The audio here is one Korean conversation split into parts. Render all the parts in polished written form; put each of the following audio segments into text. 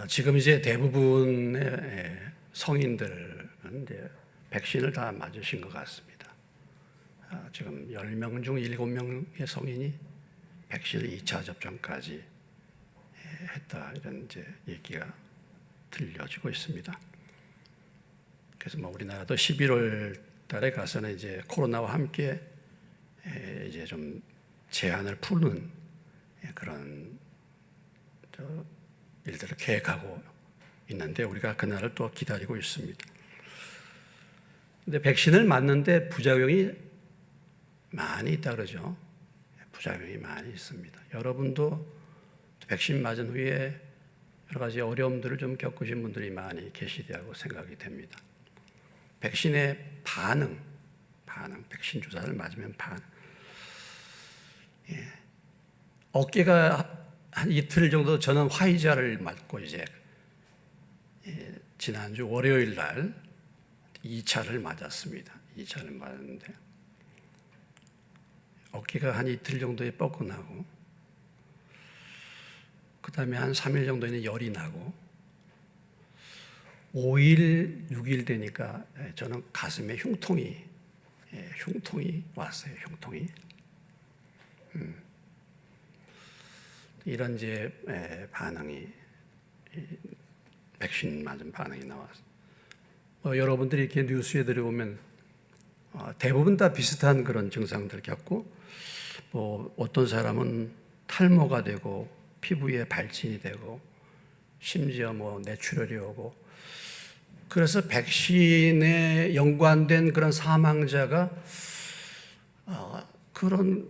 지금 이제 대부분의 성인들은 이제 백신을 다 맞으신 것 같습니다. 지금 10명 중 7명의 성인이 백신을 2차 접종까지 했다, 이런 이제 얘기가 들려지고 있습니다. 그래서 뭐 우리나라도 11월 달에 가서는 이제 코로나와 함께 이제 좀 제한을 푸는 그런 일들을 계획하고 있는데, 우리가 그날을 또 기다리고 있습니다. 근데 백신을 맞는데 부작용이 많이 있다 그러죠. 부작용이 많이 있습니다. 여러분도 백신 맞은 후에 여러 가지 어려움들을 좀 겪으신 분들이 많이 계시리라고 생각이 됩니다. 백신의 반응, 백신 주사를 맞으면 반응. 어깨가 한 이틀 정도, 저는 화이자를 맞고 이제 지난주 월요일 날 2차를 맞았습니다. 2차를 맞았는데 어깨가 한 이틀 정도에 뻐근하고, 그 다음에 한 3일 정도에는 열이 나고, 5일, 6일 되니까 저는 가슴에 흉통이 왔어요. 흉통이. 이런 이제 반응이, 백신 맞은 반응이 나왔어요. 여러분들이 이렇게 뉴스에 들어보면 대부분 다 비슷한 그런 증상들 겪고, 뭐 어떤 사람은 탈모가 되고 피부에 발진이 되고 심지어 뭐 뇌출혈이 오고, 그래서 백신에 연관된 그런 사망자가 그런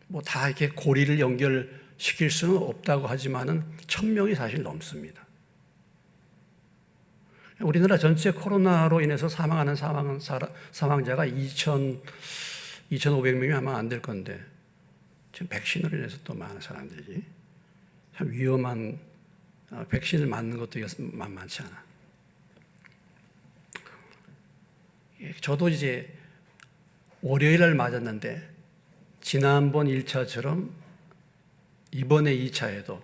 뭐 다 이렇게 고리를 연결시킬 수는 없다고 하지만은 1000명이 사실 넘습니다. 우리나라 전체 코로나로 인해서 사망하는 사망자가 2,500명이 아마 안 될 건데, 지금 백신으로 인해서 또 많은 사람들이 참 위험한, 백신을 맞는 것도 만만치 않아. 저도 이제 월요일 날 맞았는데 지난번 1차처럼 이번에 2차에도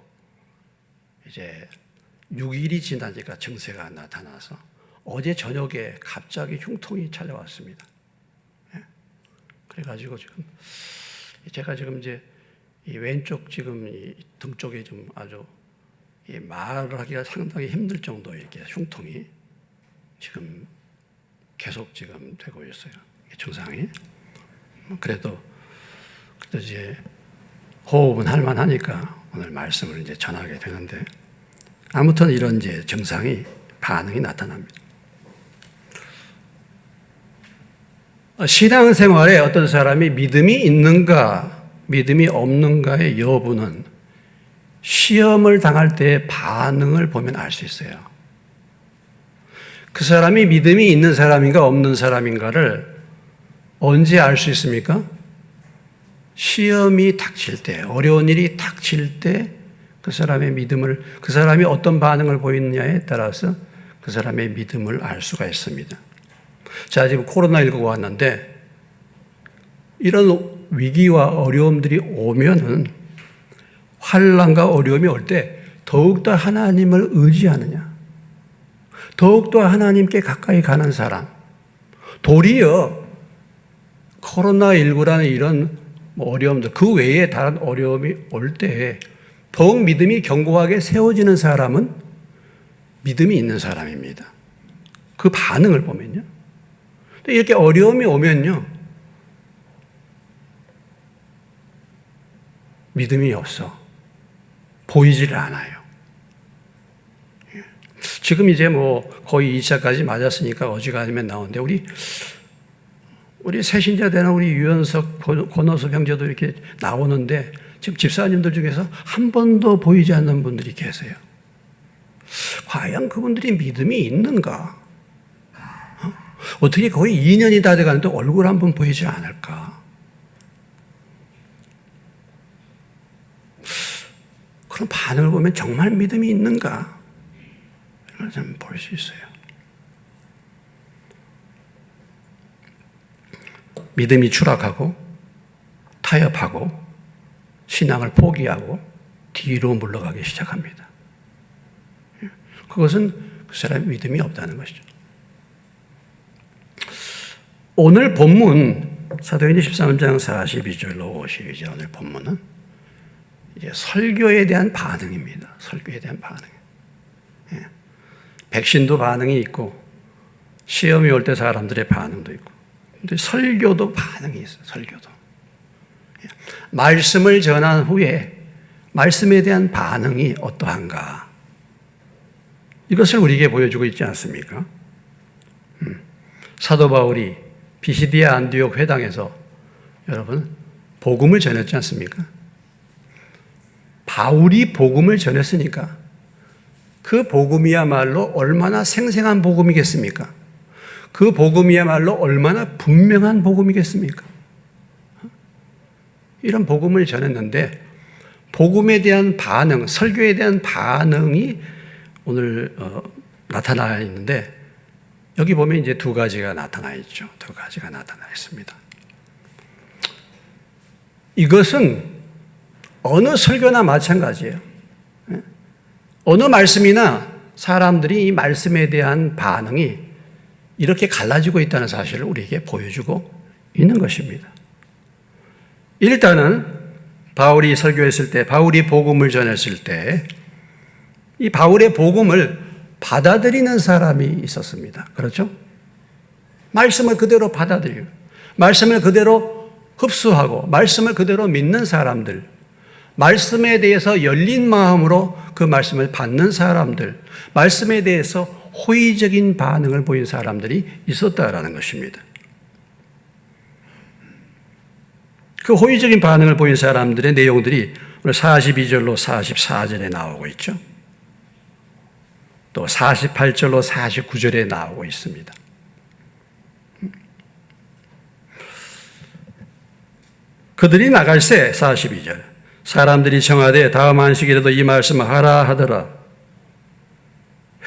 이제 6일이 지나니까 증세가 나타나서 어제 저녁에 갑자기 흉통이 찾아왔습니다. 그래가지고 지금 제가 지금 이제 이 왼쪽 지금 이 등 쪽에 좀 아주 말을 하기가 상당히 힘들 정도의 이렇게 흉통이 지금 계속 지금 되고 있어요. 증상이. 그래도 이제 호흡은 할만하니까 오늘 말씀을 이제 전하게 되는데, 아무튼 이런 이제 증상이, 반응이 나타납니다. 신앙생활에 어떤 사람이 믿음이 있는가, 믿음이 없는가의 여부는 시험을 당할 때의 반응을 보면 알 수 있어요. 그 사람이 믿음이 있는 사람인가 없는 사람인가를 언제 알 수 있습니까? 시험이 닥칠 때, 어려운 일이 닥칠 때 그 사람의 믿음을, 그 사람이 어떤 반응을 보이느냐에 따라서 그 사람의 믿음을 알 수가 있습니다. 자, 지금 코로나19가 왔는데 이런 위기와 어려움들이 오면은, 환난과 어려움이 올 때 더욱더 하나님을 의지하느냐, 더욱더 하나님께 가까이 가는 사람, 도리어 코로나19라는 이런 어려움들, 그 외에 다른 어려움이 올 때 더욱 믿음이 견고하게 세워지는 사람은 믿음이 있는 사람입니다. 그 반응을 보면요. 이렇게 어려움이 오면요, 믿음이 없어. 보이질 않아요. 지금 이제 뭐 거의 2차까지 맞았으니까 어지간하면 나오는데, 우리 새신자 되는 우리 유연석, 권호섭 형제도 이렇게 나오는데 지금 집사님들 중에서 한 번도 보이지 않는 분들이 계세요. 과연 그분들이 믿음이 있는가? 어떻게 거의 2년이 다 돼가는데 얼굴 한 번 보이지 않을까? 그런 반응을 보면 정말 믿음이 있는가? 이걸 좀 볼 수 있어요. 믿음이 추락하고 타협하고 신앙을 포기하고 뒤로 물러가기 시작합니다. 그것은 그 사람의 믿음이 없다는 것이죠. 오늘 본문 사도행전 13장 42절로 52절 오늘 본문은 이제 설교에 대한 반응입니다. 설교에 대한 반응. 예. 백신도 반응이 있고 시험이 올 때 사람들의 반응도 있고, 근데 설교도 반응이 있어요. 설교도. 예. 말씀을 전한 후에 말씀에 대한 반응이 어떠한가? 이것을 우리에게 보여주고 있지 않습니까? 사도 바울이 비시디아 안디옥 회당에서 여러분 복음을 전했지 않습니까? 바울이 복음을 전했으니까 그 복음이야말로 얼마나 생생한 복음이겠습니까? 그 복음이야말로 얼마나 분명한 복음이겠습니까? 이런 복음을 전했는데 복음에 대한 반응, 설교에 대한 반응이 오늘 나타나 있는데 여기 보면 이제 두 가지가 나타나 있죠. 두 가지가 나타나 있습니다. 이것은 어느 설교나 마찬가지예요. 어느 말씀이나 사람들이 이 말씀에 대한 반응이 이렇게 갈라지고 있다는 사실을 우리에게 보여주고 있는 것입니다. 일단은 바울이 설교했을 때, 바울이 복음을 전했을 때 이 바울의 복음을 받아들이는 사람이 있었습니다. 그렇죠? 말씀을 그대로 받아들이고, 말씀을 그대로 흡수하고, 말씀을 그대로 믿는 사람들, 말씀에 대해서 열린 마음으로 그 말씀을 받는 사람들, 말씀에 대해서 호의적인 반응을 보인 사람들이 있었다라는 것입니다. 그 호의적인 반응을 보인 사람들의 내용들이 오늘 42절로 44절에 나오고 있죠. 또 48절로 49절에 나오고 있습니다. 그들이 나갈새 42절 사람들이 청하되 다음 안식일에도 이 말씀을 하라 하더라.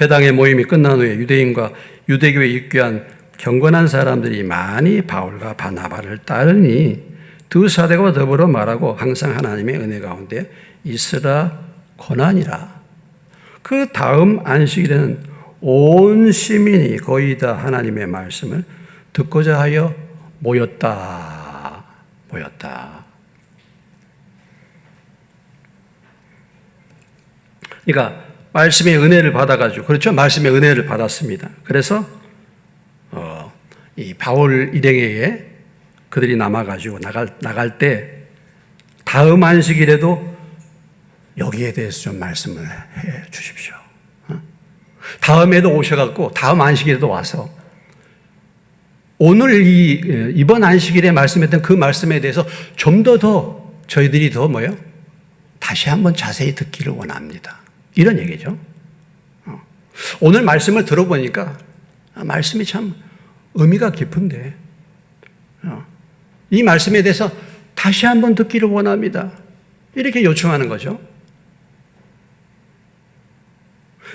회당의 모임이 끝난 후에 유대인과 유대교에 입교한 경건한 사람들이 많이 바울과 바나바를 따르니 두 사대가 더불어 말하고 항상 하나님의 은혜 가운데 있으라 고난이라. 그 다음 안식일에는 온 시민이 거의 다 하나님의 말씀을 듣고자 하여 모였다. 그러니까 말씀의 은혜를 받아가지고, 그렇죠? 말씀의 은혜를 받았습니다. 그래서 이 바울 일행에게 그들이 남아가지고 나갈 때 다음 안식일에도 여기에 대해서 좀 말씀을 해 주십시오. 다음에도 오셔갖고 다음 안식일에도 와서 오늘 이번 안식일에 말씀했던 그 말씀에 대해서 좀 더 저희들이 더 뭐예요? 다시 한번 자세히 듣기를 원합니다. 이런 얘기죠. 오늘 말씀을 들어보니까 말씀이 참 의미가 깊은데 이 말씀에 대해서 다시 한번 듣기를 원합니다. 이렇게 요청하는 거죠.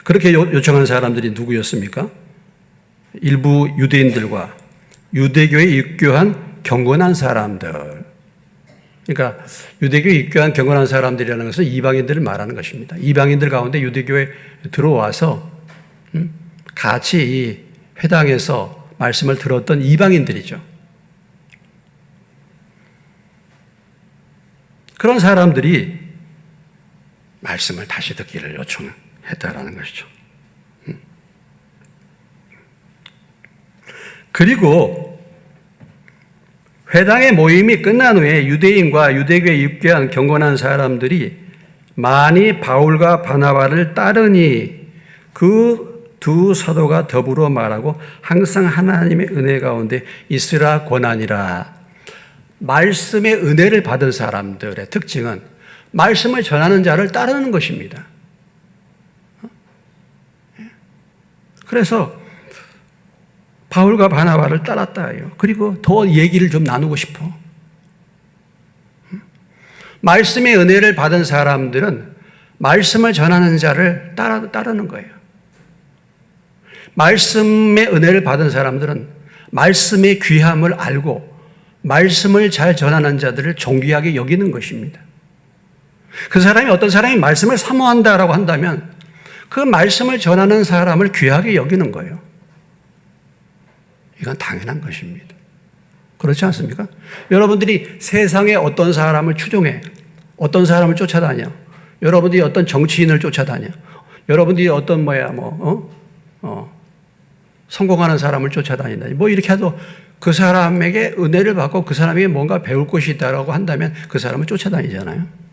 그렇게 요청한 사람들이 누구였습니까? 일부 유대인들과 유대교에 입교한 경건한 사람들. 그러니까 유대교에 입교한 경건한 사람들이라는 것은 이방인들을 말하는 것입니다. 이방인들 가운데 유대교에 들어와서 같이 이 회당에서 말씀을 들었던 이방인들이죠. 그런 사람들이 말씀을 다시 듣기를 요청했다라는 것이죠. 그리고 회당의 모임이 끝난 후에 유대인과 유대교에 입교한 경건한 사람들이 많이 바울과 바나바를 따르니 그 두 사도가 더불어 말하고 항상 하나님의 은혜 가운데 있으라 권하니라. 말씀의 은혜를 받은 사람들의 특징은 말씀을 전하는 자를 따르는 것입니다. 그래서 바울과 바나바를 따랐다 해요. 그리고 더 얘기를 좀 나누고 싶어. 말씀의 은혜를 받은 사람들은 말씀을 전하는 자를 따르는 거예요. 말씀의 은혜를 받은 사람들은 말씀의 귀함을 알고 말씀을 잘 전하는 자들을 존귀하게 여기는 것입니다. 그 사람이 어떤 사람이 말씀을 사모한다라고 한다면 그 말씀을 전하는 사람을 귀하게 여기는 거예요. 이건 당연한 것입니다. 그렇지 않습니까? 여러분들이 세상에 어떤 사람을 추종해, 어떤 사람을 쫓아다녀, 여러분들이 어떤 정치인을 쫓아다녀, 여러분들이 어떤 성공하는 사람을 쫓아다닌다. 뭐 이렇게 해도 그 사람에게 은혜를 받고 그 사람에게 뭔가 배울 것이 있다고 한다면 그 사람을 쫓아다니잖아요.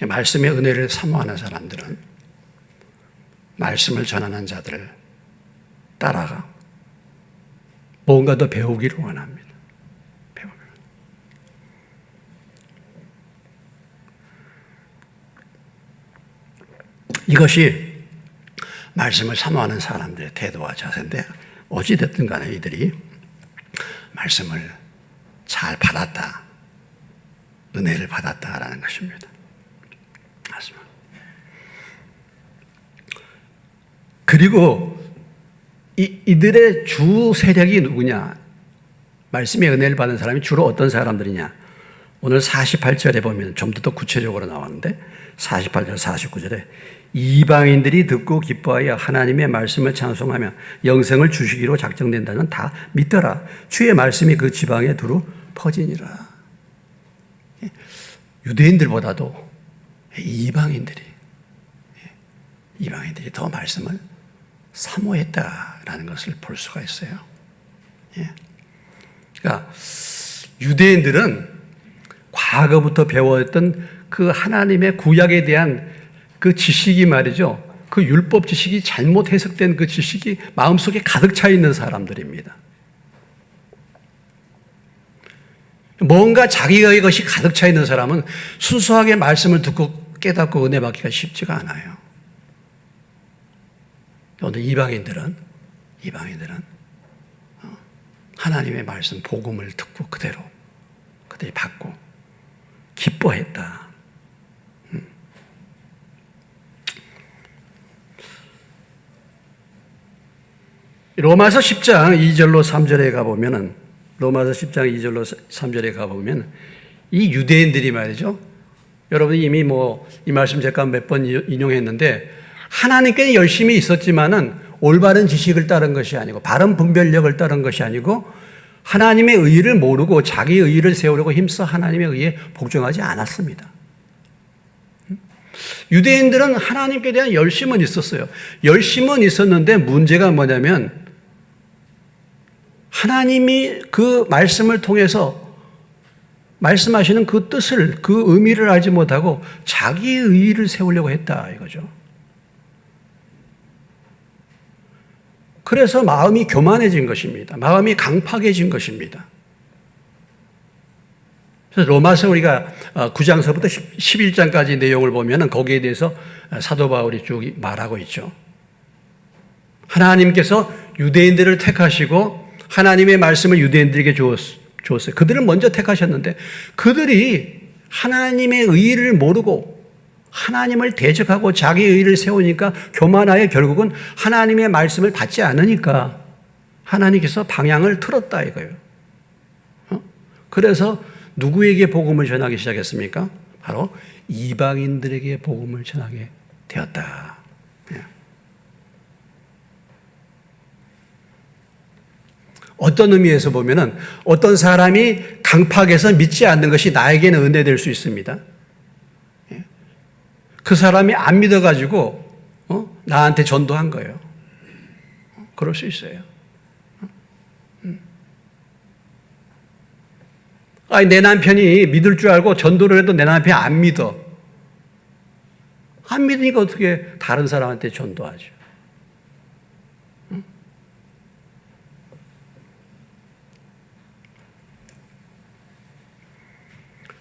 말씀의 은혜를 사모하는 사람들은 말씀을 전하는 자들을 따라가 뭔가 더 배우기를 원합니다. 이것이 말씀을 사모하는 사람들의 태도와 자세인데 어찌됐든 간에 이들이 말씀을 잘 받았다, 은혜를 받았다라는 것입니다. 맞습니다. 그리고 이들의 주 세력이 누구냐? 말씀의 은혜를 받은 사람이 주로 어떤 사람들이냐? 오늘 48절에 보면 좀 더 구체적으로 나왔는데 48절, 49절에 이방인들이 듣고 기뻐하여 하나님의 말씀을 찬송하며 영생을 주시기로 작정된다는 다 믿더라. 주의 말씀이 그 지방에 두루 퍼지니라. 유대인들보다도 이방인들이 더 말씀을 사모했다라는 것을 볼 수가 있어요. 그러니까 유대인들은 과거부터 배워왔던 그 하나님의 구약에 대한 그 지식이 말이죠. 그 율법 지식이 잘못 해석된 그 지식이 마음속에 가득 차 있는 사람들입니다. 뭔가 자기의 것이 가득 차 있는 사람은 순수하게 말씀을 듣고 깨닫고 은혜 받기가 쉽지가 않아요. 오늘 이방인들은 하나님의 말씀, 복음을 듣고 그대로 그들이 받고 기뻐했다. 로마서 10장 2절로 3절에 가보면은 로마서 10장 2절로 3절에 가보면 이 유대인들이 말이죠. 여러분이 이미 이 말씀 제가 몇 번 인용했는데 하나님께 열심히 있었지만은 올바른 지식을 따른 것이 아니고 바른 분별력을 따른 것이 아니고 하나님의 의의를 모르고 자기 의의를 세우려고 힘써 하나님의 의의에 복종하지 않았습니다. 유대인들은 하나님께 대한 열심은 있었어요. 열심은 있었는데 문제가 뭐냐면 하나님이 그 말씀을 통해서 말씀하시는 그 뜻을, 그 의미를 알지 못하고 자기 의의를 세우려고 했다 이거죠. 그래서 마음이 교만해진 것입니다. 마음이 강팍해진 것입니다. 그래서 로마서 우리가 9장서부터 11장까지 내용을 보면 거기에 대해서 사도 바울이 쭉 말하고 있죠. 하나님께서 유대인들을 택하시고 하나님의 말씀을 유대인들에게 주었어요. 그들은 먼저 택하셨는데 그들이 하나님의 의의를 모르고 하나님을 대적하고 자기 의의를 세우니까 교만하여 결국은 하나님의 말씀을 받지 않으니까 하나님께서 방향을 틀었다 이거예요. 그래서 누구에게 복음을 전하기 시작했습니까? 바로 이방인들에게 복음을 전하게 되었다. 어떤 의미에서 보면은 어떤 사람이 강팍해서 믿지 않는 것이 나에게는 은혜될 수 있습니다. 그 사람이 안 믿어가지고 나한테 전도한 거예요. 그럴 수 있어요. 내 남편이 믿을 줄 알고 전도를 해도 내 남편이 안 믿어. 안 믿으니까 어떻게 다른 사람한테 전도하죠?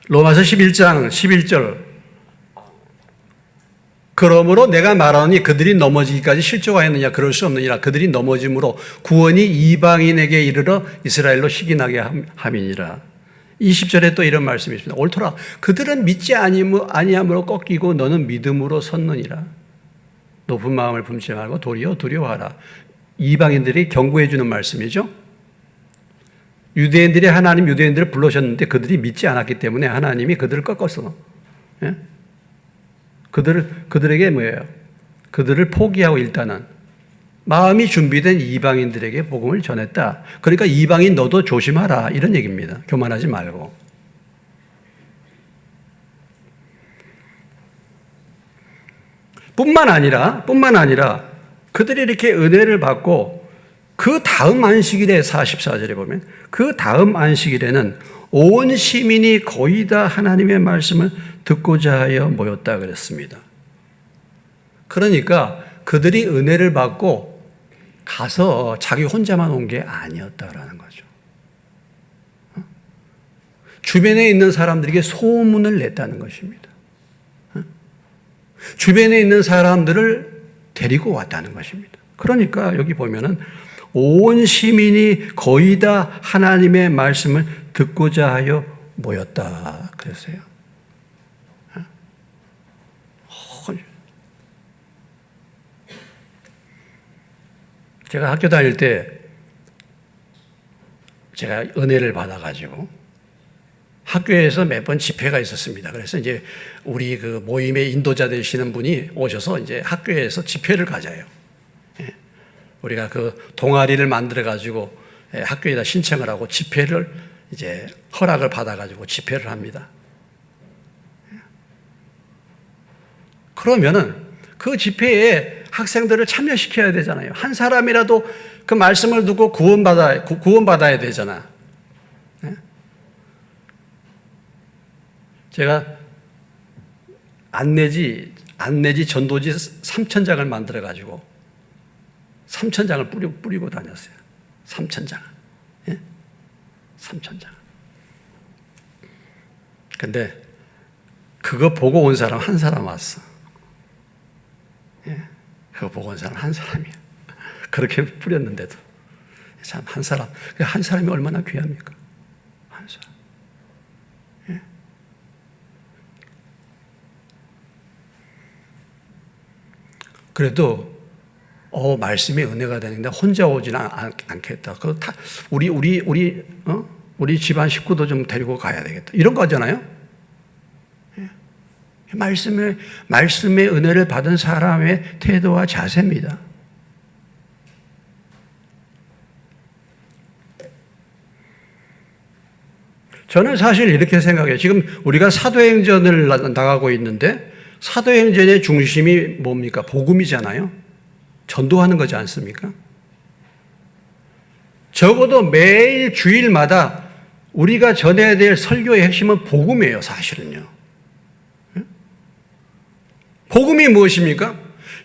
로마서 11장 11절 그러므로 내가 말하노니 그들이 넘어지기까지 실족하였느냐 그럴 수 없느니라. 그들이 넘어짐으로 구원이 이방인에게 이르러 이스라엘로 시기나게 함이니라. 20절에 또 이런 말씀이 있습니다. 옳더라. 그들은 믿지 아니함으로 꺾이고 너는 믿음으로 섰느니라. 높은 마음을 품지 말고 도리어 두려워하라. 이방인들이 경고해 주는 말씀이죠. 유대인들을 불러셨는데 그들이 믿지 않았기 때문에 하나님이 그들을 꺾었어. 예? 그들에게 뭐예요? 그들을 포기하고 일단은 마음이 준비된 이방인들에게 복음을 전했다. 그러니까 이방인 너도 조심하라 이런 얘기입니다. 교만하지 말고. 뿐만 아니라 그들이 이렇게 은혜를 받고 그 다음 안식일에 44절에 보면 그 다음 안식일에는 온 시민이 거의 다 하나님의 말씀을 듣고자 하여 모였다 그랬습니다. 그러니까 그들이 은혜를 받고 가서 자기 혼자만 온 게 아니었다라는 거죠. 주변에 있는 사람들에게 소문을 냈다는 것입니다. 주변에 있는 사람들을 데리고 왔다는 것입니다. 그러니까 여기 보면은 온 시민이 거의 다 하나님의 말씀을 듣고자 하여 모였다 그랬어요. 제가 학교 다닐 때 제가 은혜를 받아가지고 학교에서 매번 집회가 있었습니다. 그래서 이제 우리 그 모임의 인도자 되시는 분이 오셔서 이제 학교에서 집회를 가져요. 우리가 그 동아리를 만들어가지고 학교에다 신청을 하고 집회를 이제 허락을 받아가지고 집회를 합니다. 그러면은 그 집회에 학생들을 참여시켜야 되잖아요. 한 사람이라도 그 말씀을 듣고 구원받아야 되잖아. 제가 안내지 전도지 3,000장을 만들어가지고 3,000장을 뿌리고 다녔어요. 3,000장. 예? 3,000장. 근데 그거 보고 온 사람 한 사람 왔어. 예? 그거 보고 온 사람 한 사람이야. 그렇게 뿌렸는데도. 참, 한 사람이 얼마나 귀합니까? 한 사람. 예? 그래도, 말씀이 은혜가 되는데 혼자 오지는 않겠다. 그거 다, 우리 집안 식구도 좀 데리고 가야 되겠다. 이런 거잖아요? 예? 말씀의 은혜를 받은 사람의 태도와 자세입니다. 저는 사실 이렇게 생각해요. 지금 우리가 사도행전을 나가고 있는데 사도행전의 중심이 뭡니까? 복음이잖아요. 전도하는 거지 않습니까? 적어도 매일 주일마다 우리가 전해야 될 설교의 핵심은 복음이에요, 사실은요. 복음이 무엇입니까?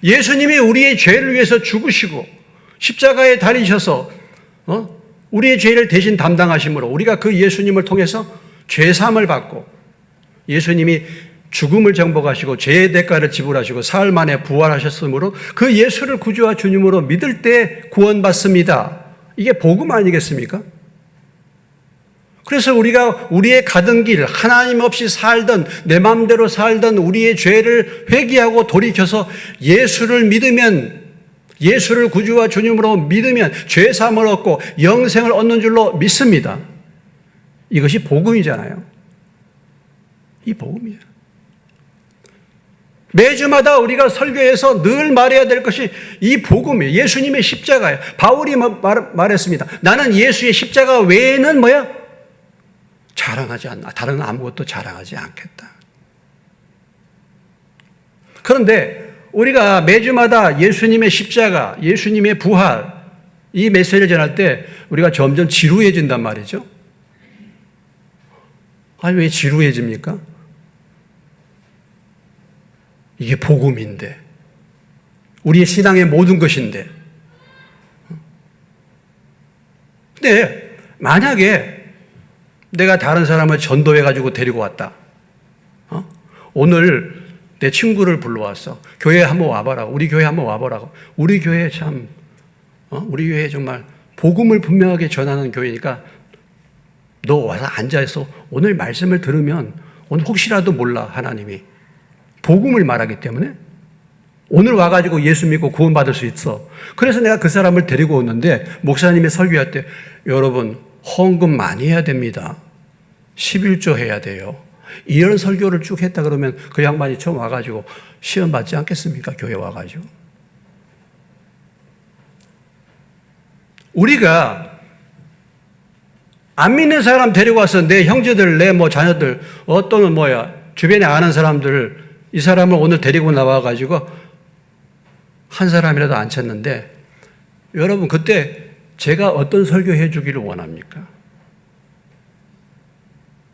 예수님이 우리의 죄를 위해서 죽으시고 십자가에 달리셔서 우리의 죄를 대신 담당하심으로 우리가 그 예수님을 통해서 죄사함을 받고 예수님이 죽음을 정복하시고 죄의 대가를 지불하시고 사흘 만에 부활하셨으므로 그 예수를 구주와 주님으로 믿을 때 구원받습니다. 이게 복음 아니겠습니까? 그래서 우리가 우리의 가던 길, 하나님 없이 살던 내 마음대로 살던 우리의 죄를 회개하고 돌이켜서 예수를 믿으면, 예수를 구주와 주님으로 믿으면 죄 사함을 얻고 영생을 얻는 줄로 믿습니다. 이것이 복음이잖아요. 이 복음이에요. 매주마다 우리가 설교에서 늘 말해야 될 것이 이 복음이에요. 예수님의 십자가예요. 바울이 말했습니다. 나는 예수의 십자가 외에는 자랑하지 않나. 다른 아무것도 자랑하지 않겠다. 그런데 우리가 매주마다 예수님의 십자가, 예수님의 부활, 이 메시지를 전할 때 우리가 점점 지루해진단 말이죠. 아니, 왜 지루해집니까? 이게 복음인데, 우리의 신앙의 모든 것인데. 근데 만약에 내가 다른 사람을 전도해가지고 데리고 왔다. 오늘 내 친구를 불러왔어. 교회에 한번 와보라고. 우리 교회에 한번 와보라고. 우리 교회 참, 우리 교회 정말 복음을 분명하게 전하는 교회니까 너 와서 앉아있어. 오늘 말씀을 들으면 오늘 혹시라도 몰라, 하나님이. 복음을 말하기 때문에 오늘 와가지고 예수 믿고 구원받을 수 있어. 그래서 내가 그 사람을 데리고 오는데 목사님이 설교할 때 여러분 헌금 많이 해야 됩니다. 11조 해야 돼요. 이런 설교를 쭉 했다 그러면 그 양반이 처음 와가지고 시험 받지 않겠습니까? 교회 와가지고. 우리가 안 믿는 사람 데리고 와서 내 형제들, 내 뭐 자녀들, 또는 주변에 아는 사람들, 이 사람을 오늘 데리고 나와가지고 한 사람이라도 안 쳤는데, 여러분, 그때 제가 어떤 설교해 주기를 원합니까?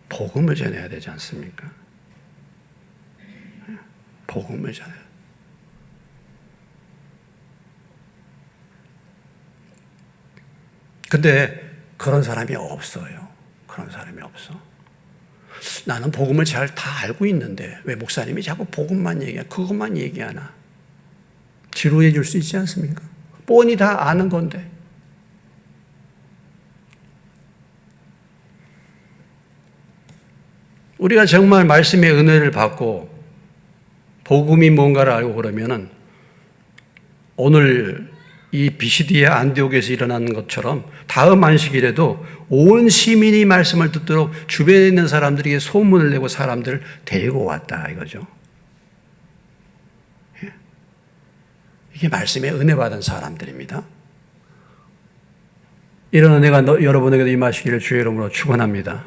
복음을 전해야 되지 않습니까? 복음을 전해야. 근데 그런 사람이 없어요. 그런 사람이 없어. 나는 복음을 잘 다 알고 있는데 왜 목사님이 자꾸 복음만 얘기하나? 그것만 얘기하나? 지루해 줄 수 있지 않습니까? 뻔히 다 아는 건데. 우리가 정말 말씀의 은혜를 받고 복음이 뭔가를 알고 그러면은 오늘 이 비시디아 안디옥에서 일어나는 것처럼 다음 안식일에도 온 시민이 말씀을 듣도록 주변에 있는 사람들에게 소문을 내고 사람들을 데리고 왔다 이거죠. 이게 말씀에 은혜 받은 사람들입니다. 이런 은혜가 여러분에게도 임하시기를 주의 이름으로 축원합니다.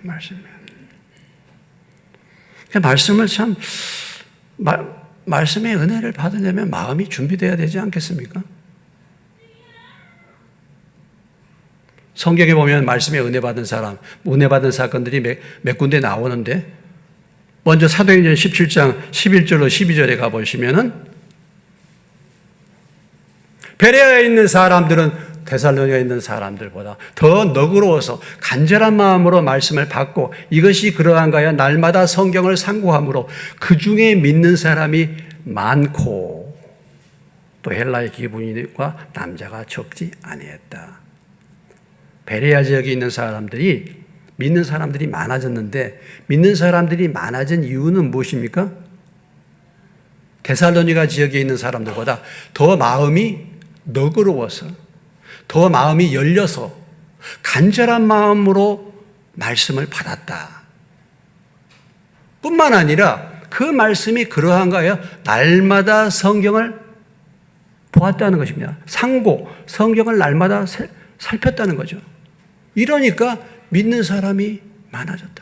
말씀에. 말씀을 참 말씀의 은혜를 받으려면 마음이 준비되어야 되지 않겠습니까? 성경에 보면 말씀의 은혜 받은 사람, 은혜 받은 사건들이 몇 군데 나오는데, 먼저 사도행전 17장 11절로 12절에 가보시면은 베레아에 있는 사람들은 데살로니가에 있는 사람들보다 더 너그러워서 간절한 마음으로 말씀을 받고 이것이 그러한가요? 날마다 성경을 상고함으로 그 중에 믿는 사람이 많고 또 헬라의 기분과 남자가 적지 아니했다. 베레아 지역에 있는 사람들이 믿는 사람들이 많아졌는데 믿는 사람들이 많아진 이유는 무엇입니까? 데살로니가 지역에 있는 사람들보다 더 마음이 너그러워서 더 마음이 열려서 간절한 마음으로 말씀을 받았다. 뿐만 아니라 그 말씀이 그러한가요? 날마다 성경을 보았다는 것입니다. 상고, 성경을 날마다 살폈다는 거죠. 이러니까 믿는 사람이 많아졌다.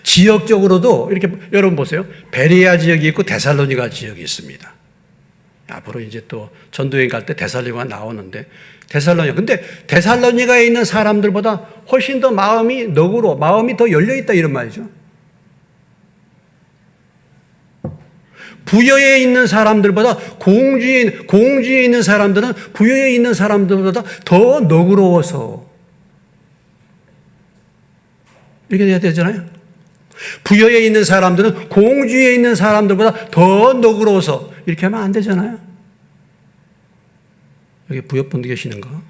지역적으로도 이렇게 여러분 보세요. 베레아 지역이 있고 데살로니가 지역이 있습니다. 앞으로 이제 또 전도여행 갈 때 데살로니가 나오는데 근데 데살로니가에 있는 사람들보다 훨씬 더 마음이 너그러워, 마음이 더 열려 있다 이런 말이죠. 부여에 있는 사람들보다 공주에 있는 사람들은 부여에 있는 사람들보다 더 너그러워서 이렇게 돼야 되잖아요. 부여에 있는 사람들은 공주에 있는 사람들보다 더 너그러워서 이렇게 하면 안 되잖아요. 여기 부여분들 계시는가?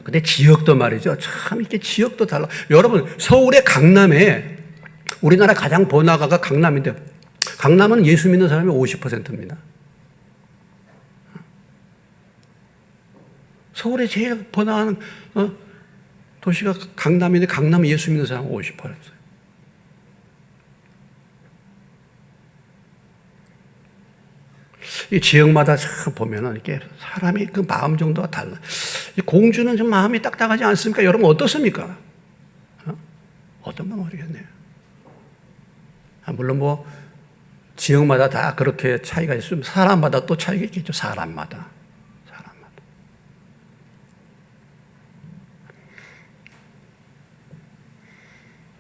근데 지역도 말이죠. 참 이렇게 지역도 달라. 여러분 서울의 강남에 우리나라 가장 번화가가 강남인데 강남은 예수 믿는 사람이 50%입니다. 서울에 제일 번화한 도시가 강남인데 강남에 예수 믿는 사람은 50%예요. 이 지역마다 참 보면은 이렇게 사람이 그 마음 정도가 달라. 공주는 좀 마음이 딱딱하지 않습니까? 여러분 어떻습니까? 어떤 건 모르겠네요. 물론 뭐 지역마다 다 그렇게 차이가 있으면 사람마다 또 차이가 있겠죠. 사람마다.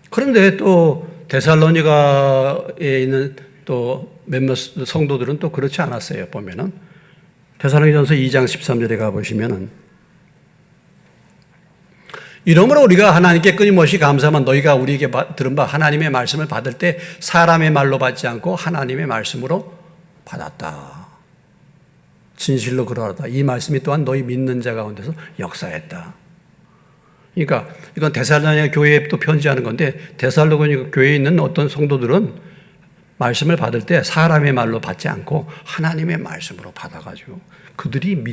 그런데 또 데살로니가에 있는 또 몇몇 성도들은 또 그렇지 않았어요. 보면은 데살로니가전서 2장 13절에 가보시면은 이러므로 우리가 하나님께 끊임없이 감사하면 너희가 우리에게 들은 바 하나님의 말씀을 받을 때 사람의 말로 받지 않고 하나님의 말씀으로 받았다. 진실로 그러하다. 이 말씀이 또한 너희 믿는 자 가운데서 역사했다. 그러니까 이건 데살로니가 교회에 또 편지하는 건데 데살로니가 교회에 있는 어떤 성도들은 말씀을 받을 때 사람의 말로 받지 않고 하나님의 말씀으로 받아가지고 그들이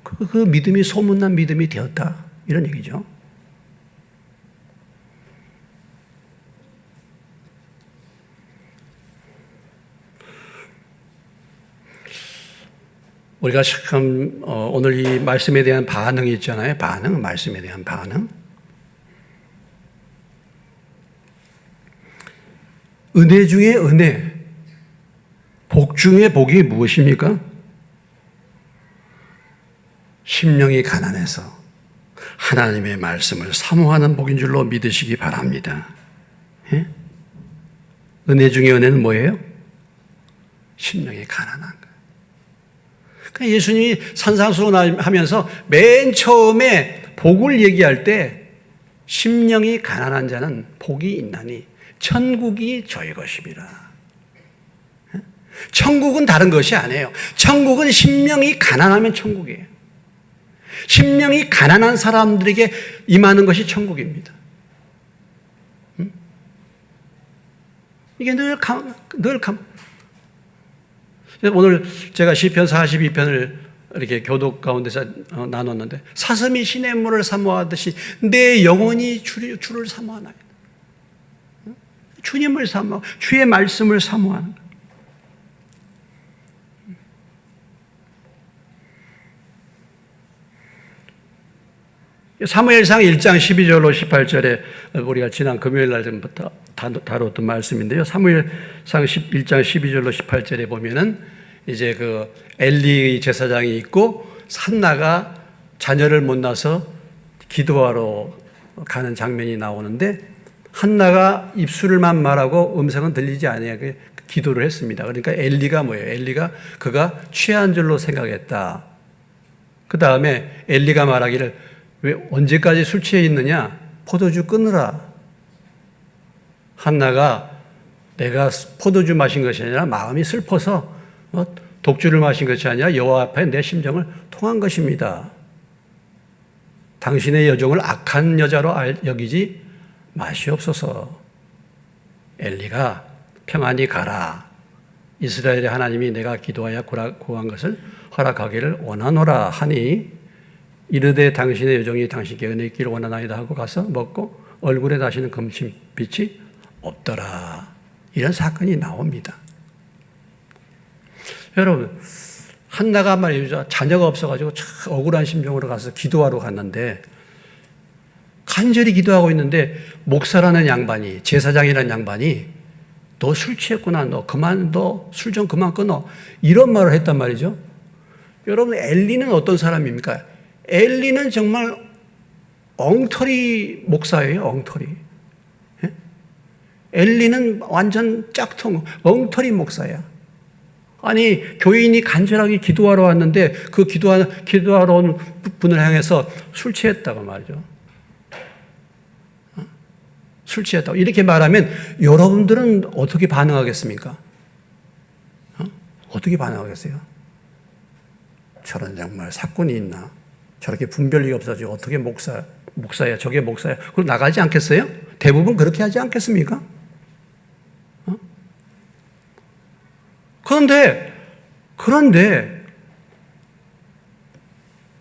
그 믿음이 소문난 믿음이 되었다. 이런 얘기죠. 우리가 참 오늘 이 말씀에 대한 반응이 있잖아요. 말씀에 대한 반응. 은혜 중에 은혜, 복 중에 복이 무엇입니까? 심령이 가난해서 하나님의 말씀을 사모하는 복인 줄로 믿으시기 바랍니다. 예? 은혜 중에 은혜는 뭐예요? 심령이 가난한 거예요. 그러니까 예수님이 산상수훈 하면서 맨 처음에 복을 얘기할 때 심령이 가난한 자는 복이 있나니 천국이 저희 것입니다. 천국은 다른 것이 아니에요. 천국은 심령이 가난하면 천국이에요. 심령이 가난한 사람들에게 임하는 것이 천국입니다. 이게 오늘 제가 시편 42편을 이렇게 교독 가운데서 나눴는데 사슴이 시냇물을 사모하듯이 내 영혼이 주를 사모하나이다. 주님을 사모하고 주의 말씀을 사모하는 거예요. 사무엘상 1장 12절로 18절에 우리가 지난 금요일 날부터 다뤘던 말씀인데요. 사무엘상 1장 12절로 18절에 보면은 이제 그 엘리 제사장이 있고 한나가 자녀를 못 낳아서 기도하러 가는 장면이 나오는데 한나가 입술만 말하고 음성은 들리지 않아요. 기도를 했습니다. 그러니까 엘리가 뭐예요? 엘리가 그가 취한 줄로 생각했다. 그 다음에 엘리가 말하기를 왜 언제까지 술 취해 있느냐? 포도주 끊으라. 한나가 내가 포도주 마신 것이 아니라 마음이 슬퍼서 독주를 마신 것이 아니라 여호와 앞에 내 심정을 통한 것입니다. 당신의 여종을 악한 여자로 여기지 마시옵소서. 엘리가 평안히 가라. 이스라엘의 하나님이 내가 기도하여 구한 것을 허락하기를 원하노라 하니 이르되 당신의 여종이 당신께 은혜 있기를 원하나이다 하고 가서 먹고 얼굴에 다시는 금신빛이 없더라. 이런 사건이 나옵니다. 여러분, 한나가 말이죠. 자녀가 없어가지고 참 억울한 심정으로 가서 기도하러 갔는데 간절히 기도하고 있는데 목사라는 양반이, 제사장이라는 양반이 너 술 취했구나. 너 술 좀 그만 끊어. 이런 말을 했단 말이죠. 여러분, 엘리는 어떤 사람입니까? 엘리는 정말 엉터리 목사예요. 엉터리. 예? 엘리는 완전 짝퉁 엉터리 목사야. 아니 교인이 간절하게 기도하러 왔는데 그 기도하러 온 분을 향해서 술 취했다고 말이죠. 술 취했다고 이렇게 말하면 여러분들은 어떻게 반응하겠습니까? 어떻게 반응하겠어요? 저런 정말 사건이 있나? 저렇게 분별력이 없어지고 어떻게 목사야, 저게 목사야. 그럼 나가지 않겠어요? 대부분 그렇게 하지 않겠습니까? 그런데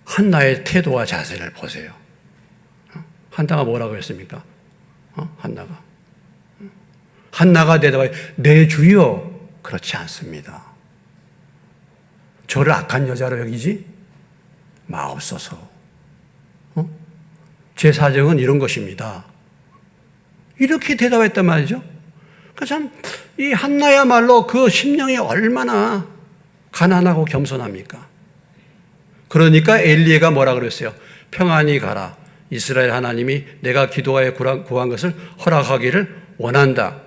한나의 태도와 자세를 보세요. 한나가 뭐라고 했습니까? 한나가 대답하여 내 주여 그렇지 않습니다. 저를 악한 여자로 여기지 마옵소서. 제 사정은 이런 것입니다. 이렇게 대답했단 말이죠. 참, 이 한나야말로 그 심령이 얼마나 가난하고 겸손합니까? 그러니까 엘리야가 뭐라 그랬어요? 평안히 가라. 이스라엘 하나님이 내가 기도하여 구한 것을 허락하기를 원한다.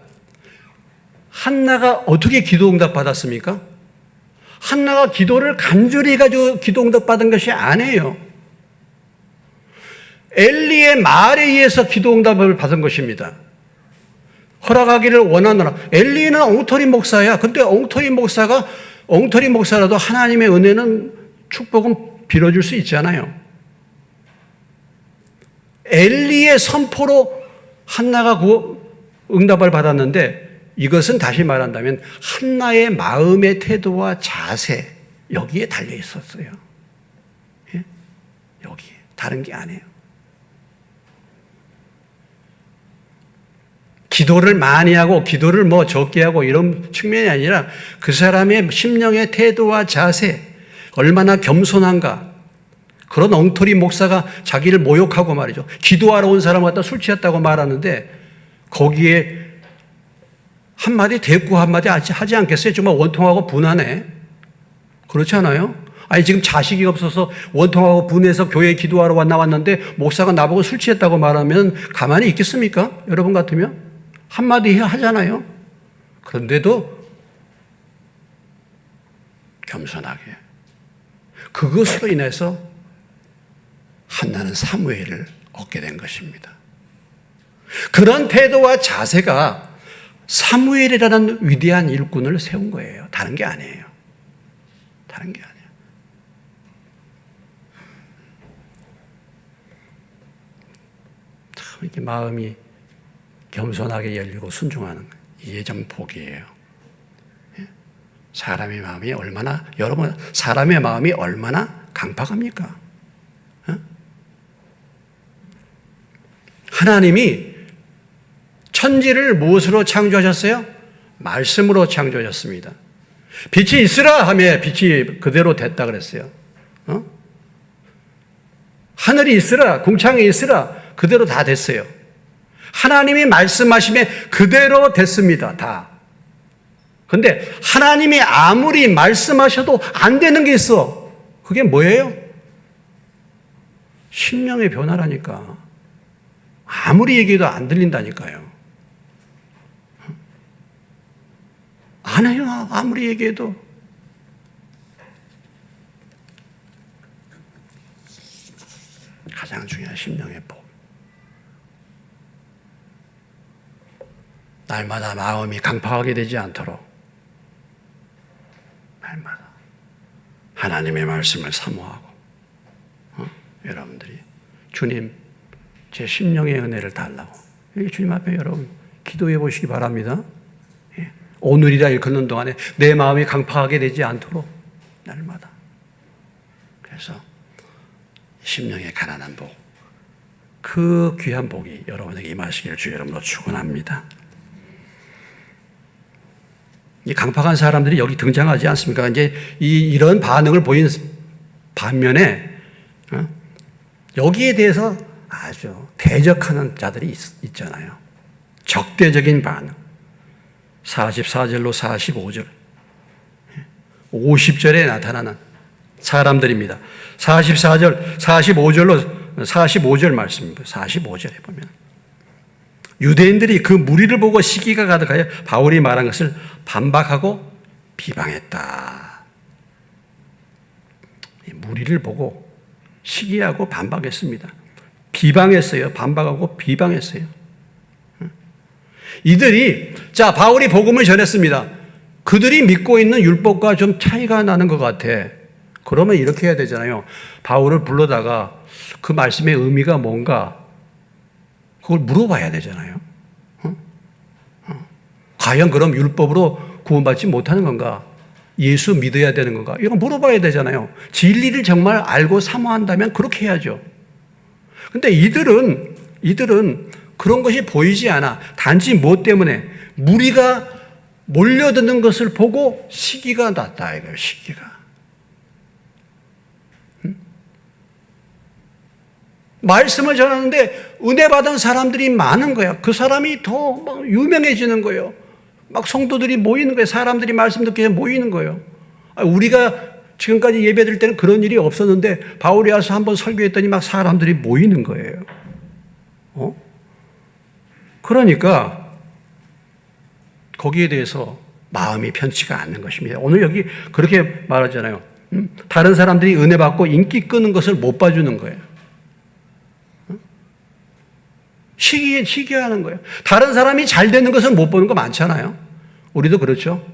한나가 어떻게 기도 응답 받았습니까? 한나가 기도를 간절히 해가지고 기도 응답 받은 것이 아니에요. 엘리의 말에 의해서 기도 응답을 받은 것입니다. 허락하기를 원하노라. 엘리는 엉터리 목사야. 근데 엉터리 목사라도 하나님의 은혜는 축복은 빌어줄 수 있잖아요. 엘리의 선포로 한나가 그 응답을 받았는데 이것은 다시 말한다면 한나의 마음의 태도와 자세, 여기에 달려 있었어요. 예? 여기에. 다른 게 아니에요. 기도를 많이 하고 기도를 뭐 적게 하고 이런 측면이 아니라 그 사람의 심령의 태도와 자세, 얼마나 겸손한가. 그런 엉터리 목사가 자기를 모욕하고 말이죠. 기도하러 온 사람 갖다 술 취했다고 말하는데 거기에 한마디 대꾸 한마디 하지 않겠어요? 정말 원통하고 분하네. 그렇지 않아요? 아니 지금 자식이 없어서 원통하고 분해서 교회에 기도하러 나왔는데 목사가 나보고 술 취했다고 말하면 가만히 있겠습니까? 여러분 같으면? 한마디 하잖아요. 그런데도 겸손하게. 그것으로 인해서 한나는 사무엘을 얻게 된 것입니다. 그런 태도와 자세가 사무엘이라는 위대한 일꾼을 세운 거예요. 다른 게 아니에요. 다른 게 아니에요. 참 이렇게 마음이 겸손하게 열리고 순종하는 거예요. 이게 좀 복이에요. 사람의 마음이 얼마나, 여러분, 사람의 마음이 얼마나 강팍합니까? 하나님이 천지를 무엇으로 창조하셨어요? 말씀으로 창조하셨습니다. 빛이 있으라 하며 빛이 그대로 됐다 그랬어요. 하늘이 있으라, 궁창이 있으라, 그대로 다 됐어요. 하나님이 말씀하시면 그대로 됐습니다. 다. 그런데 하나님이 아무리 말씀하셔도 안 되는 게 있어. 그게 뭐예요? 심령의 변화라니까. 아무리 얘기해도 안 들린다니까요. 안 해요. 아무리 얘기해도. 가장 중요한 심령의 복. 날마다 마음이 강팍하게 되지 않도록 날마다 하나님의 말씀을 사모하고 여러분들이 주님 제 심령의 은혜를 달라고 여기 주님 앞에 여러분 기도해 보시기 바랍니다. 오늘이라 일컫는 동안에 내 마음이 강팍하게 되지 않도록 날마다. 그래서 심령의 가난한 복, 그 귀한 복이 여러분에게 임하시기를 주의 이름으로 축원합니다. 이 강팍한 사람들이 여기 등장하지 않습니까? 이제 이런 반응을 보인 반면에 여기에 대해서 아주 대적하는 자들이 있잖아요. 적대적인 반응. 44절로 45절, 50절에 나타나는 사람들입니다. 44절, 45절 말씀입니다. 45절에 보면 유대인들이 그 무리를 보고 시기가 가득하여 바울이 말한 것을 반박하고 비방했다. 무리를 보고 시기하고 반박했습니다. 비방했어요. 반박하고 비방했어요. 이들이 자 바울이 복음을 전했습니다. 그들이 믿고 있는 율법과 좀 차이가 나는 것 같아. 그러면 이렇게 해야 되잖아요. 바울을 불러다가 그 말씀의 의미가 뭔가 그걸 물어봐야 되잖아요. 과연 그럼 율법으로 구원받지 못하는 건가? 예수 믿어야 되는 건가? 이거 물어봐야 되잖아요. 진리를 정말 알고 사모한다면 그렇게 해야죠. 근데 이들은 그런 것이 보이지 않아. 단지 뭐 때문에? 무리가 몰려드는 것을 보고 시기가 났다 이거예요. 시기가. 말씀을 전하는데 은혜 받은 사람들이 많은 거야. 그 사람이 더 막 유명해지는 거예요. 막 성도들이 모이는 거예요. 사람들이 말씀 듣기 위해 모이는 거예요. 우리가 지금까지 예배 드릴 때는 그런 일이 없었는데 바울이 와서 한번 설교했더니 막 사람들이 모이는 거예요. 그러니까 거기에 대해서 마음이 편치가 않는 것입니다. 오늘 여기 그렇게 말하잖아요. 다른 사람들이 은혜 받고 인기 끄는 것을 못 봐주는 거예요. 시기하는 거예요. 다른 사람이 잘 되는 것을 못 보는 거 많잖아요. 우리도 그렇죠.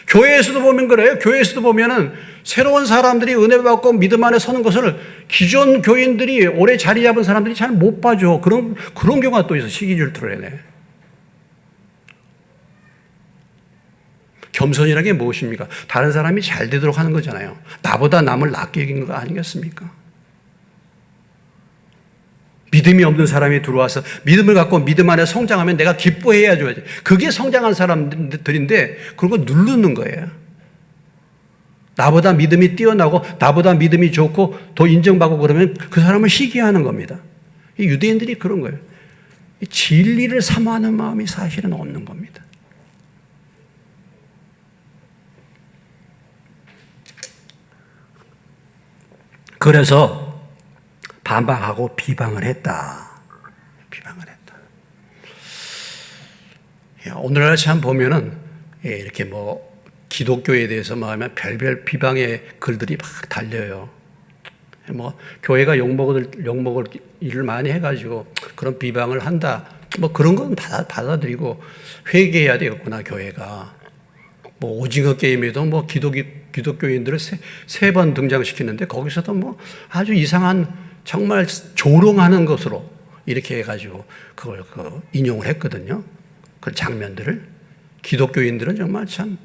교회에서도 보면 그래요. 교회에서도 보면은 새로운 사람들이 은혜 받고 믿음 안에 서는 것을 기존 교인들이 오래 자리 잡은 사람들이 잘 못 봐줘. 그런 경우가 또 있어. 시기 질투를 해내. 겸손이라는 게 무엇입니까? 다른 사람이 잘 되도록 하는 거잖아요. 나보다 남을 낮게 여기는 거 아니겠습니까? 믿음이 없는 사람이 들어와서 믿음을 갖고 믿음 안에 성장하면 내가 기뻐해야 줘야지. 그게 성장한 사람들인데 그런 거 누르는 거예요. 나보다 믿음이 뛰어나고 나보다 믿음이 좋고 더 인정받고 그러면 그 사람을 시기하는 겁니다. 이 유대인들이 그런 거예요. 이 진리를 사모하는 마음이 사실은 없는 겁니다. 그래서 반박하고 비방을 했다. 비방을 했다. 오늘날 참 보면은 이렇게 뭐 기독교에 대해서 말하면 별별 비방의 글들이 막 달려요. 뭐 교회가 욕먹을 일을 많이 해가지고 그런 비방을 한다. 뭐 그런 건 받아들이고 회개해야 되겠구나 교회가. 뭐 오징어 게임에도 뭐 기독교인들을 세 번 등장시키는데 거기서도 뭐 아주 이상한 정말 조롱하는 것으로 이렇게 해가지고 그걸 인용을 했거든요. 그 장면들을 기독교인들은 정말 참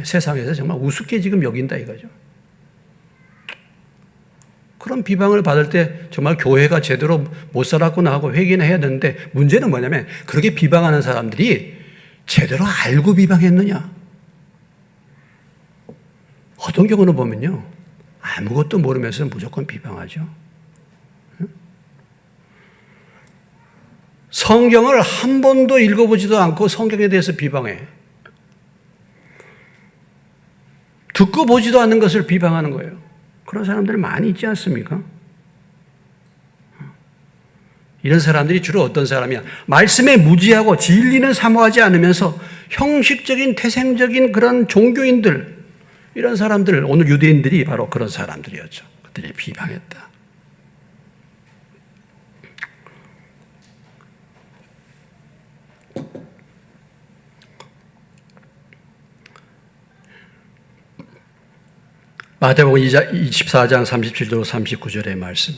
세상에서 정말 우습게 지금 여긴다 이거죠. 그런 비방을 받을 때 정말 교회가 제대로 못 살았구나 하고 회개는 해야 되는데 문제는 뭐냐면 그렇게 비방하는 사람들이 제대로 알고 비방했느냐. 어떤 경우는 보면요. 아무것도 모르면서 무조건 비방하죠. 성경을 한 번도 읽어보지도 않고 성경에 대해서 비방해. 듣고 보지도 않는 것을 비방하는 거예요. 그런 사람들 많이 있지 않습니까? 이런 사람들이 주로 어떤 사람이야? 말씀에 무지하고 진리는 사모하지 않으면서 형식적인 태생적인 그런 종교인들, 이런 사람들, 오늘 유대인들이 바로 그런 사람들이었죠. 그들이 비방했다. 마태복음 24장 37절 39절의 말씀.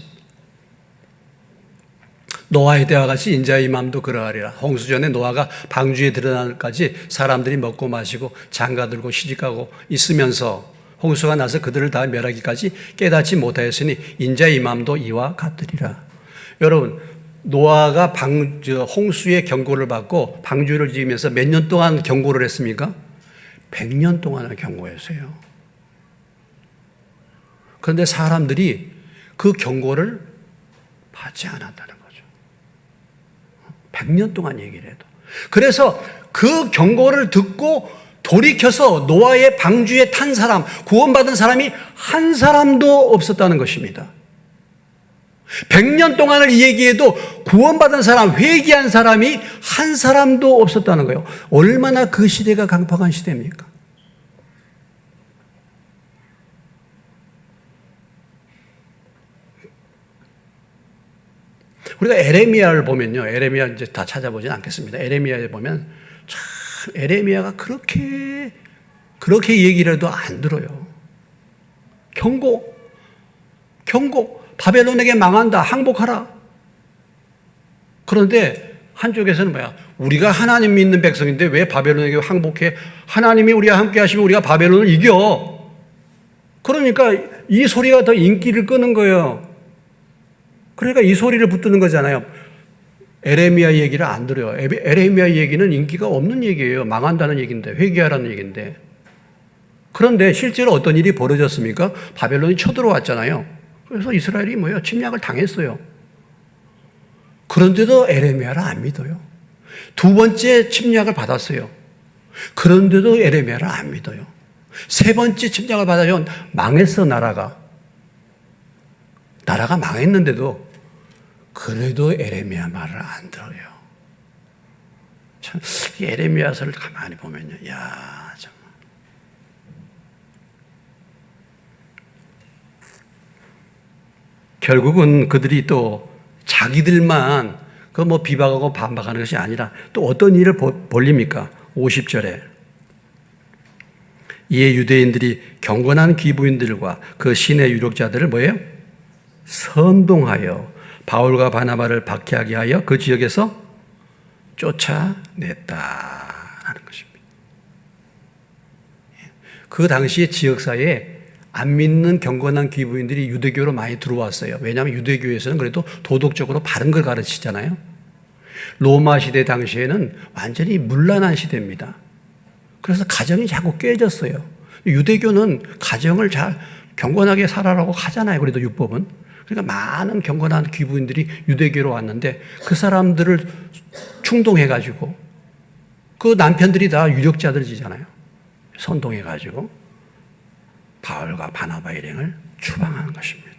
노아의 때와 같이 인자의 맘도 그러하리라. 홍수전에 노아가 방주에 들어날까지 사람들이 먹고 마시고 장가들고 시집가고 있으면서 홍수가 나서 그들을 다 멸하기까지 깨닫지 못하였으니 인자의 맘도 이와 같으리라. 여러분, 노아가 홍수의 경고를 받고 방주를 지으면서 몇 년 동안 경고를 했습니까? 100년 동안을 경고했어요. 그런데 사람들이 그 경고를 받지 않았다는 거죠. 100년 동안 얘기를 해도. 그래서 그 경고를 듣고 돌이켜서 노아의 방주에 탄 사람, 구원받은 사람이 한 사람도 없었다는 것입니다. 100년 동안을 얘기해도 구원받은 사람, 회개한 사람이 한 사람도 없었다는 거예요. 얼마나 그 시대가 강팍한 시대입니까? 우리가 에레미야를 보면요. 에레미야 이제 다 찾아보진 않겠습니다. 에레미야에 보면 참 에레미야가 그렇게 얘기를 해도 안 들어요. 경고. 바벨론에게 망한다. 항복하라. 그런데 한쪽에서는 뭐야? 우리가 하나님 믿는 백성인데 왜 바벨론에게 항복해? 하나님이 우리와 함께 하시면 우리가 바벨론을 이겨. 그러니까 이 소리가 더 인기를 끄는 거예요. 그러니까 이 소리를 붙드는 거잖아요. 에레미야 얘기를 안 들어요. 에레미야 얘기는 인기가 없는 얘기예요. 망한다는 얘기인데, 회개하라는 얘기인데. 그런데 실제로 어떤 일이 벌어졌습니까? 바벨론이 쳐들어왔잖아요. 그래서 이스라엘이 뭐예요? 침략을 당했어요. 그런데도 에레미야를 안 믿어요. 두 번째 침략을 받았어요. 그런데도 에레미야를 안 믿어요. 세 번째 침략을 받아요. 망했어, 나라가. 나라가 망했는데도 그래도 에레미야 말을 안 들어요. 참, 이 에레미야서를 가만히 보면요. 야, 정말. 결국은 그들이 또 자기들만 그 뭐 비방하고 반박하는 것이 아니라 또 어떤 일을 벌립니까? 50절에. 이에 유대인들이 경건한 귀부인들과 그 신의 유력자들을 뭐예요? 선동하여 바울과 바나바를 박해하게 하여 그 지역에서 쫓아냈다라는 것입니다. 그 당시에 지역사회에 안 믿는 경건한 기부인들이 유대교로 많이 들어왔어요. 왜냐하면 유대교에서는 그래도 도덕적으로 바른 걸 가르치잖아요. 로마 시대 당시에는 완전히 문란한 시대입니다. 그래서 가정이 자꾸 깨졌어요. 유대교는 가정을 잘 경건하게 살아라고 하잖아요. 그래도 율법은. 그러니까 많은 경건한 기부인들이 유대교로 왔는데 그 사람들을 충동해가지고 그 남편들이 다 유력자들이잖아요. 선동해가지고 바울과 바나바 일행을 추방하는 것입니다.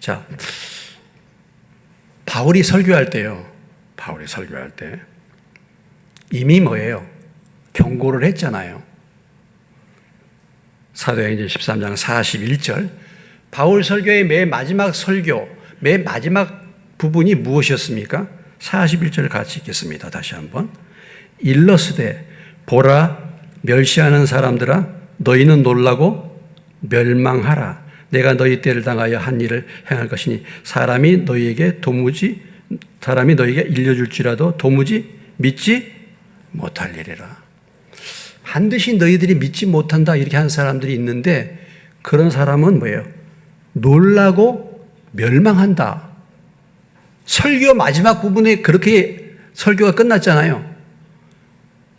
자, 바울이 설교할 때요. 바울이 설교할 때 이미 뭐예요? 경고를 했잖아요. 사도행전 13장 41절. 바울 설교의 맨 마지막 설교, 맨 마지막 부분이 무엇이었습니까? 41절을 같이 읽겠습니다. 다시 한번. 일러스되 보라 멸시하는 사람들아 너희는 놀라고 멸망하라. 내가 너희 때를 당하여 한 일을 행할 것이니 사람이 너희에게 일려줄지라도 도무지 믿지 못할 일이라. 반드시 너희들이 믿지 못한다 이렇게 하는 사람들이 있는데 그런 사람은 뭐예요? 놀라고 멸망한다. 설교 마지막 부분에 그렇게 설교가 끝났잖아요.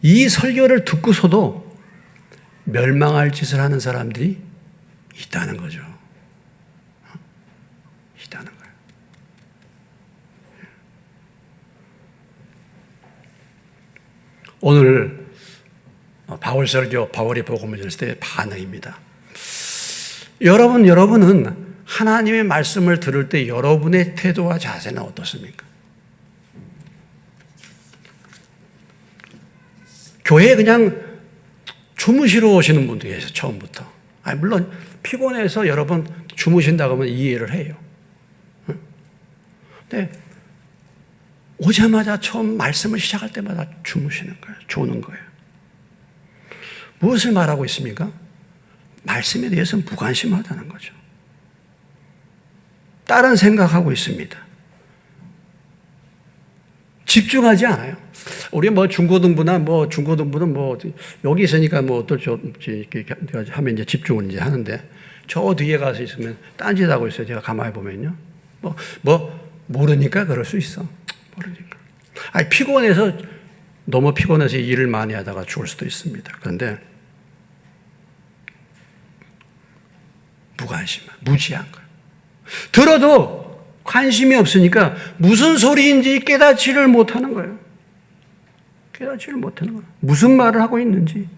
이 설교를 듣고서도 멸망할 짓을 하는 사람들이 있다는 거죠. 있다는 거예요. 오늘 바울 설교, 바울이 복음을 전했을 때의 반응입니다. 여러분은 하나님의 말씀을 들을 때 여러분의 태도와 자세는 어떻습니까? 교회에 그냥 주무시러 오시는 분도 계세요, 처음부터. 물론 피곤해서 여러분 주무신다고 하면 이해를 해요. 근데 오자마자 처음 말씀을 시작할 때마다 주무시는 거예요. 조는 거예요. 무엇을 말하고 있습니까? 말씀에 대해서는 무관심하다는 거죠. 다른 생각하고 있습니다. 집중하지 않아요. 우리 중고등부는 여기 있으니까 어떨지 이렇게 하면 이제 집중을 이제 하는데 저 뒤에 가서 있으면 딴짓하고 있어요. 제가 가만히 보면요. 모르니까 그럴 수 있어. 모르니까. 너무 피곤해서 일을 많이 하다가 죽을 수도 있습니다. 그런데 무지한 거예요. 들어도 관심이 없으니까 무슨 소리인지 깨닫지를 못하는 거예요. 깨닫지를 못하는 거예요. 무슨 말을 하고 있는지.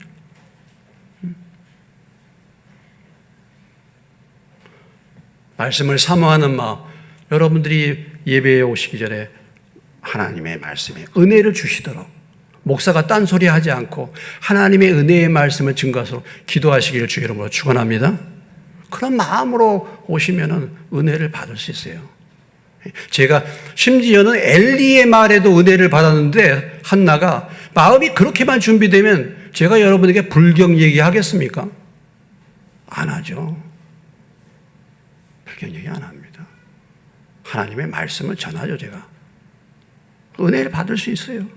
말씀을 사모하는 마음. 여러분들이 예배에 오시기 전에 하나님의 말씀에 은혜를 주시도록 목사가 딴소리 하지 않고 하나님의 은혜의 말씀을 증거하도록 기도하시기를 주 이름으로 축원합니다. 그런 마음으로 오시면은 은혜를 받을 수 있어요. 제가 심지어는 엘리의 말에도 은혜를 받았는데 한나가 마음이 그렇게만 준비되면 제가 여러분에게 불경 얘기하겠습니까? 안 하죠. 불경 얘기 안 합니다. 하나님의 말씀을 전하죠, 제가. 은혜를 받을 수 있어요.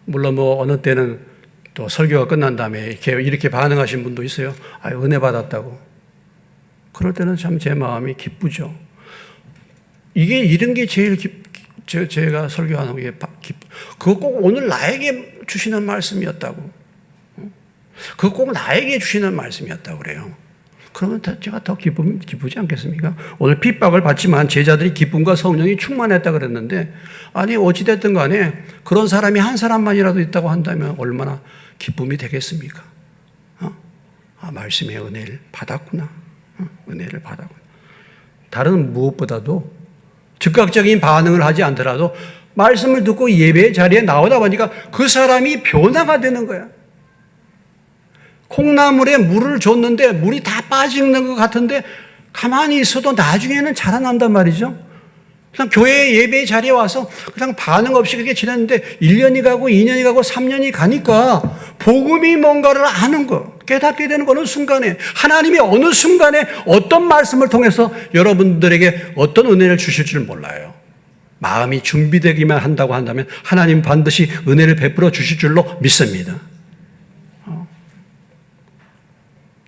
물론 어느 때는 또 설교가 끝난 다음에 이렇게 반응하신 분도 있어요. 은혜 받았다고. 그럴 때는 참 제 마음이 기쁘죠. 이런 게 제일 제가 설교하는 게 그거 꼭 오늘 나에게 주시는 말씀이었다고. 그거 꼭 나에게 주시는 말씀이었다고 그래요. 그러면 제가 더 기쁘지 않겠습니까? 오늘 핍박을 받지만 제자들이 기쁨과 성령이 충만했다 그랬는데 어찌됐든 간에 그런 사람이 한 사람만이라도 있다고 한다면 얼마나 기쁨이 되겠습니까? 말씀의 은혜를 받았구나. 은혜를 받았구나. 다른 무엇보다도 즉각적인 반응을 하지 않더라도 말씀을 듣고 예배 자리에 나오다 보니까 그 사람이 변화가 되는 거야. 콩나물에 물을 줬는데 물이 다 빠지는 것 같은데 가만히 있어도 나중에는 자라난단 말이죠. 그냥 교회 예배 자리에 와서 그냥 반응 없이 그렇게 지냈는데 1년이 가고 2년이 가고 3년이 가니까 복음이 뭔가를 아는 거, 깨닫게 되는 어느 순간에 하나님이 어느 순간에 어떤 말씀을 통해서 여러분들에게 어떤 은혜를 주실 줄 몰라요. 마음이 준비되기만 한다고 한다면 하나님 반드시 은혜를 베풀어 주실 줄로 믿습니다.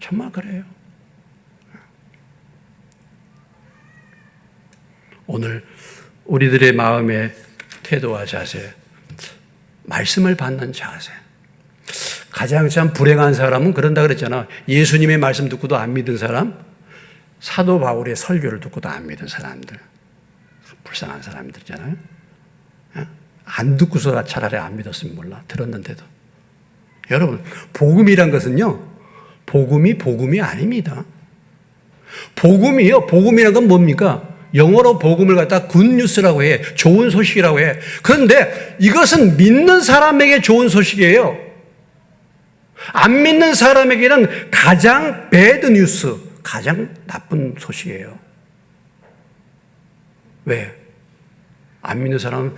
정말 그래요. 오늘 우리들의 마음의 태도와 자세, 말씀을 받는 자세. 가장 참 불행한 사람은 그런다 그랬잖아. 예수님의 말씀 듣고도 안 믿은 사람, 사도 바울의 설교를 듣고도 안 믿은 사람들. 불쌍한 사람들이잖아요. 안 듣고서 차라리 안 믿었으면 몰라. 들었는데도. 여러분, 복음이란 것은요, 복음이 아닙니다. 복음이요. 복음이란 건 뭡니까? 영어로 복음을 갖다 굿뉴스라고 해. 좋은 소식이라고 해. 그런데 이것은 믿는 사람에게 좋은 소식이에요. 안 믿는 사람에게는 가장 배드 뉴스, 가장 나쁜 소식이에요. 왜? 안 믿는 사람은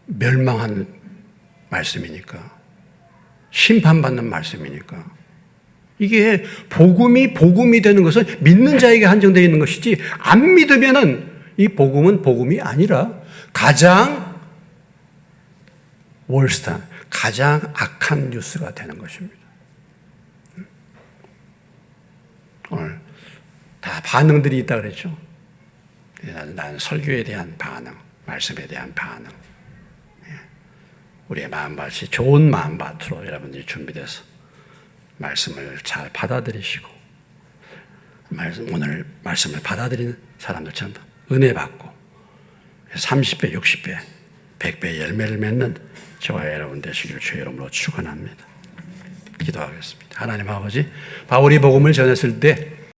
멸망하는 말씀이니까. 심판받는 말씀이니까. 이게 복음이 되는 것은 믿는 자에게 한정되어 있는 것이지 안 믿으면은 이 복음은 복음이 아니라 가장 월스타, 가장 악한 뉴스가 되는 것입니다. 오늘 다 반응들이 있다 그랬죠. 나는 설교에 대한 반응, 말씀에 대한 반응. 우리의 마음밭이 좋은 마음밭으로 여러분들이 준비돼서 말씀을 잘 받아들이시고 오늘 말씀을 받아들이는 사람들처럼 은혜 받고 30배, 60배, 100배 열매를 맺는 저와 여러분 되시기를 주의 이름으로 축원합니다. 기도하겠습니다. 하나님 아버지, 바울이 복음을 전했을 때